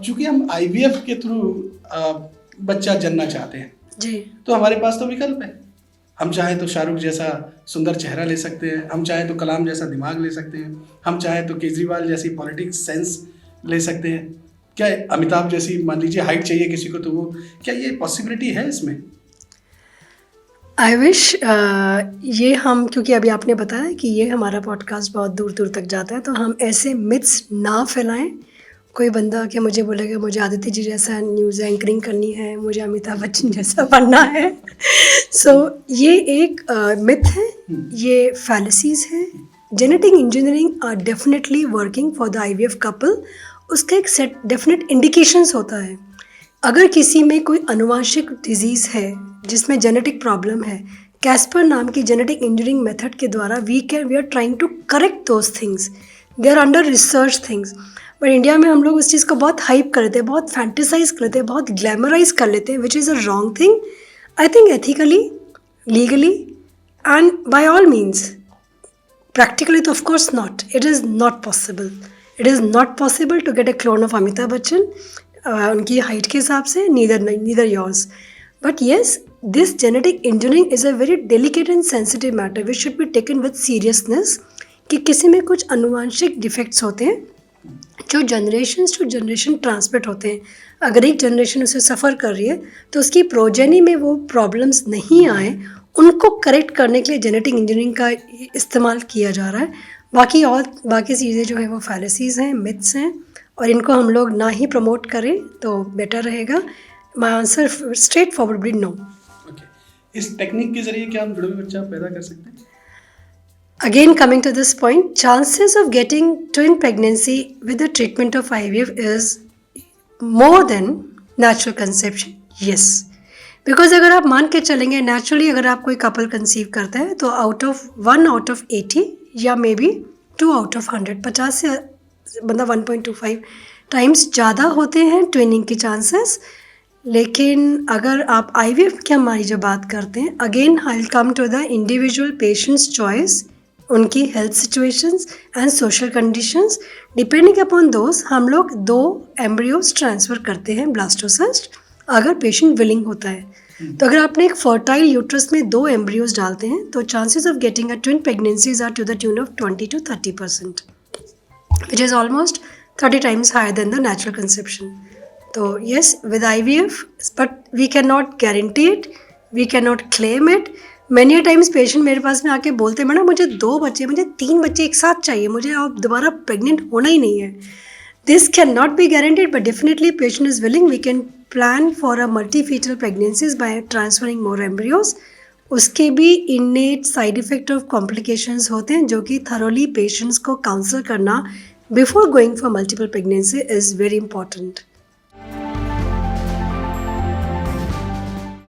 चूंकि हम आईवीएफ के थ्रू बच्चा जन्ना चाहते हैं जी, तो हमारे पास तो विकल्प है। हम चाहें तो शाहरुख जैसा सुंदर चेहरा ले सकते हैं, हम चाहें तो कलाम जैसा दिमाग ले सकते हैं, हम चाहें तो केजरीवाल जैसी पॉलिटिक्स सेंस ले सकते हैं। क्या अमिताभ जैसी मान लीजिए हाइट चाहिए किसी को, तो वो क्या ये पॉसिबिलिटी है इसमें? आई विश ये हम, क्योंकि अभी आपने बताया कि ये हमारा पॉडकास्ट बहुत दूर दूर तक जाता है, तो हम ऐसे मिथ्स ना फैलाएं। कोई बंदा क्या मुझे बोलेगा मुझे आदित्य जी जैसा न्यूज़ एंकरिंग करनी है, मुझे अमिताभ बच्चन जैसा बनना है। सो ये एक मिथ है, ये फैलेसीज है। Genetic engineering are definitely working for the IVF couple. उसका एक सेट डेफिनेट इंडिकेशंस होता है। अगर किसी में कोई अनुवांशिक डिजीज़ है जिसमें जेनेटिक प्रॉब्लम है, कैस्पर नाम की जेनेटिक इंजीनियरिंग मेथड के द्वारा we are trying to correct those things. They are under research things. But India में हम लोग उस चीज़ को बहुत हाइप कर लेते हैं, बहुत फैंटेसाइज कर लेते हैं, बहुत ग्लैमराइज कर लेते हैं, which is a wrong thing. I think ethically, legally and by all means, practically तो of course not. It is not possible. It is not possible to get a clone of Amitabh Bachchan उनकी height के हिसाब से, neither yours. But yes, this genetic engineering is a very delicate and sensitive matter which should be taken with seriousness. कि किसी में कुछ अनुवांशिक defects होते हैं जो जनरेशन टू जनरेशन ट्रांसमिट होते हैं। अगर एक जनरेशन उसे सफ़र कर रही है तो उसकी प्रोजेनी में वो प्रॉब्लम्स नहीं आए, उनको करेक्ट करने के लिए जेनेटिक इंजीनियरिंग का इस्तेमाल किया जा रहा है। बाकी चीज़ें जो है वो फैलेसीज़ हैं, मिथ्स हैं, और इनको हम लोग ना ही प्रमोट करें तो बेटर रहेगा। My answer straightforwardly no. इस टेक्निक के जरिए क्या हम जुड़वे बच्चा पैदा कर सकते हैं? Again, coming to this point, chances of getting twin pregnancy with the treatment of IVF is more than natural conception. Yes. Because अगर आप मान के चलेंगे naturally, अगर आप कोई couple conceive करता है तो 1 out of 80 या मे बी 2 out of 100, 50 से मतलब 1.25 टाइम्स ज़्यादा होते हैं ट्विनिंग के चांसेस। लेकिन अगर आप IVF की हमारी जो बात करते हैं, again I will come to the individual patients choice, उनकी health situations and social conditions. Depending upon those हम लोग 2 एम्ब्रियोज ट्रांसफ़र करते हैं ब्लास्टोसिस्ट, अगर पेशेंट विलिंग होता है। तो अगर आपने एक फर्टाइल यूट्रस में 2 एम्ब्रियोज डालते हैं तो chances of getting a twin pregnancies are to the tune of 20 to 30%, which is almost 30 times higher than the natural conception. तो yes, with IVF, but we can not guarantee it, we can not claim it. Many times patient मेरे पास में आके बोलते हैं madam मुझे 2 बच्चे, मुझे 3 बच्चे एक साथ चाहिए, मुझे अब दोबारा प्रेग्नेंट होना ही नहीं है। This can not be guaranteed, but definitely patient is willing, we can plan for a multi fetal pregnancies by transferring more embryos. उसके भी innate side effect of complications होते हैं जो कि थरोली पेशेंट्स को काउंसल करना before going for multiple pregnancy is very important.